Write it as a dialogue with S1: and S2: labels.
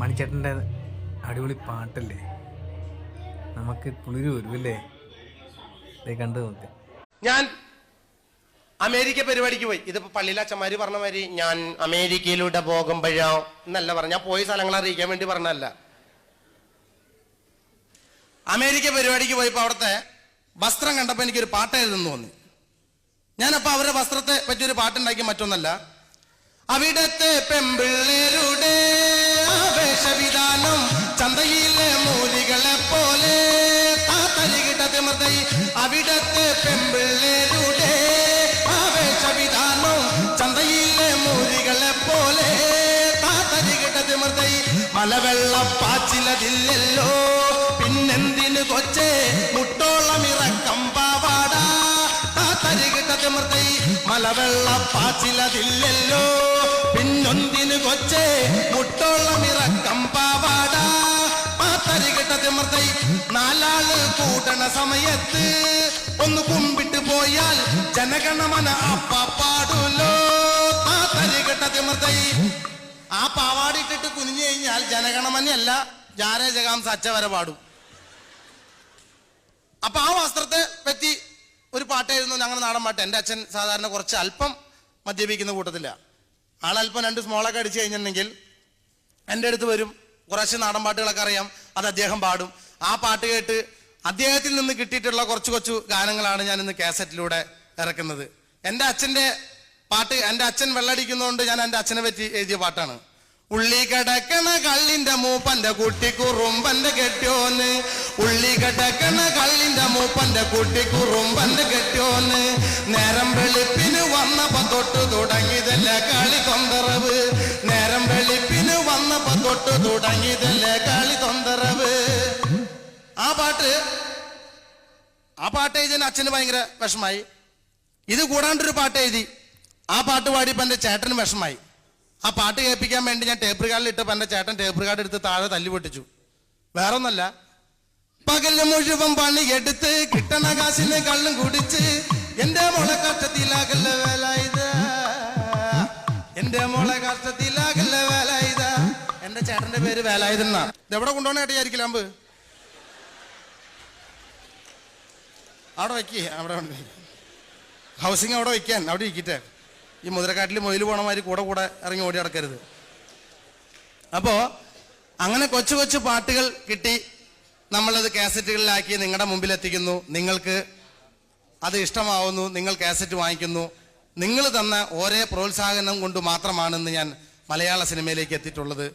S1: മണിച്ചേട്ടൻ്റെ അടിപൊളി പാട്ടല്ലേ, നമുക്ക് കുളിര് വരും അല്ലേ? കണ്ടു നോക്ക്.
S2: ഞാൻ അമേരിക്ക പരിപാടിക്ക് പോയി. ഇതിപ്പോ പള്ളിയിലെ അച്ഛന്മാര് പറഞ്ഞ മാതിരി ഞാൻ അമേരിക്കയിലൂടെ പോകുമ്പോഴോ എന്നല്ല പറഞ്ഞ, ഞാൻ പോയ സ്ഥലങ്ങൾ അറിയിക്കാൻ വേണ്ടി പറഞ്ഞല്ല. അമേരിക്ക പരിപാടിക്ക് പോയപ്പോ അവിടുത്തെ വസ്ത്രം കണ്ടപ്പോ എനിക്കൊരു പാട്ട് എഴുതുന്നു തോന്നി. ഞാനപ്പോ അവരുടെ വസ്ത്രത്തെ പറ്റിയൊരു പാട്ടുണ്ടാക്കി. മറ്റൊന്നല്ല, അവിടത്തെ പെമ്പിള്ളേരുടെ ആവേശവിധാനം ചന്തയിലെ മൂലികളെ പോലെ അവിടത്തെ പെമ്പിള്ളേരുടെ ആവേശവിധാനം ചന്തയിലെ മൂലികളെ പോലെ മലവെള്ളപ്പാച്ചിലതില്ലല്ലോ പിന്നെന്തിന് കൊച്ചേ മുട്ടോളം ഇറക്കം പാവാട മലവെള്ളപ്പാച്ചിലതില്ലല്ലോ പിന്നൊന്തിന് കൊച്ചേ മുട്ടോളം ഇറക്കം പാവാട നാലാള് കൂട്ടണ സമയത്ത് ഒന്ന് കുമ്പിട്ട് പോയാൽ ജനഗണമന അപ്പ പാടുല്ലോ. ആ പാവാടിട്ടിട്ട് കുനിഞ്ഞു കഴിഞ്ഞാൽ ജനഗണമനയല്ല ജാരേ ജഗാം സച്ച വരെ പാടും. അപ്പൊ ആ വസ്ത്രത്തെ പറ്റി ഒരു പാട്ടായിരുന്നു ഞങ്ങളുടെ നാടൻ പാട്ട്. എൻ്റെ അച്ഛൻ സാധാരണ കുറച്ച് അല്പം മദ്യപിക്കുന്ന കൂട്ടത്തില്ല. ആളല്പം 2 സ്മോളൊക്കെ അടിച്ചു കഴിഞ്ഞിട്ടുണ്ടെങ്കിൽ എൻ്റെ അടുത്ത് വരും. കുറച്ച് നാടൻ പാട്ടുകളൊക്കെ അറിയാം, അത് അദ്ദേഹം പാടും. ആ പാട്ട് കേട്ട് അദ്ദേഹത്തിൽ നിന്ന് കിട്ടിയിട്ടുള്ള കുറച്ച് കൊച്ചു ഗാനങ്ങളാണ് ഞാൻ ഇന്ന് കാസറ്റിലൂടെ ഇറക്കുന്നത്. എൻ്റെ അച്ഛൻ്റെ പാട്ട്, എൻ്റെ അച്ഛൻ വെള്ളടിക്കുന്നതുകൊണ്ട് ഞാൻ എൻ്റെ അച്ഛനെ പറ്റി എഴുതിയ പാട്ടാണ്. ഉള്ളി കിടക്കണ കള്ളിന്റെ മൂപ്പന്റെ കുട്ടിക്കുറുമ്പന്റെ കെട്ടിയോന്ന്, ഉള്ളി കിടക്കണ കള്ളിന്റെ മൂപ്പന്റെ കുട്ടിക്കുറുമ്പന്റെ കെട്ടിയോന്ന്, നേരം വെളുപ്പിന് വന്നപ്പോ തൊട്ട് തുടങ്ങിയതല്ലേ കളി തൊന്തറവ്, നേരം വെളുപ്പിന് വന്നപ്പോ തൊട്ട് തുടങ്ങിയതല്ലേ കളി തൊന്തറവ്. ആ പാട്ട് എഴുതിയ അച്ഛന് ഭയങ്കര വിഷമായി. ഇത് കൂടാണ്ടൊരു പാട്ട് എഴുതി. ആ പാട്ട് പാടിയപ്പോ എൻ്റെ ചേട്ടന് വിഷമായി. ആ പാട്ട് കേൾപ്പിക്കാൻ വേണ്ടി ഞാൻ ടേപ്പ് റിക്കാർഡിൽ ഇട്ടപ്പോൾ എൻ്റെ ചേട്ടൻ ടേപ്പ് റിക്കാർഡ് എടുത്ത് താഴെ തല്ലി പൊട്ടിച്ചു. വേറൊന്നല്ല, പകല് മുഴുവൻ പണി എടുത്ത് കിട്ടണ കാശിന് കള്ളും കുടിച്ച് എന്റെ മോളെ കഷ്ടത്തിലാകല്ല വേല ഇത്, എന്റെ മോളെ കഷ്ടത്തിലാകല്ല വേല ഇത്. എന്റെ ചേട്ടന്റെ പേര് വേലായുധനാ. ഇതെവിടെ കൊണ്ടുപോകണ ഏട്ടിയായിരിക്കില്ലാമ്പ് അവിടെ വയ്ക്കേ, അവിടെ ഹൗസിങ് അവിടെ വയ്ക്കാൻ അവിടെ ഇരിക്കട്ടെ. ഈ മുതിരക്കാട്ടിൽ മൊയിൽ പോണമാതിരി കൂടെ ഇറങ്ങി ഓടി നടക്കരുത്. അപ്പോ അങ്ങനെ കൊച്ചു കൊച്ചു പാട്ടുകൾ കിട്ടി, നമ്മളത് കാസറ്റുകളിലാക്കി നിങ്ങളുടെ മുമ്പിൽ എത്തിക്കുന്നു. നിങ്ങൾക്ക് അത് ഇഷ്ടമാവുന്നു, നിങ്ങൾ കാസറ്റ് വാങ്ങിക്കുന്നു. നിങ്ങൾ തന്ന ഓരോ പ്രോത്സാഹനം കൊണ്ട് മാത്രമാണെന്ന് ഞാൻ മലയാള സിനിമയിലേക്ക് എത്തിയിട്ടുള്ളത്.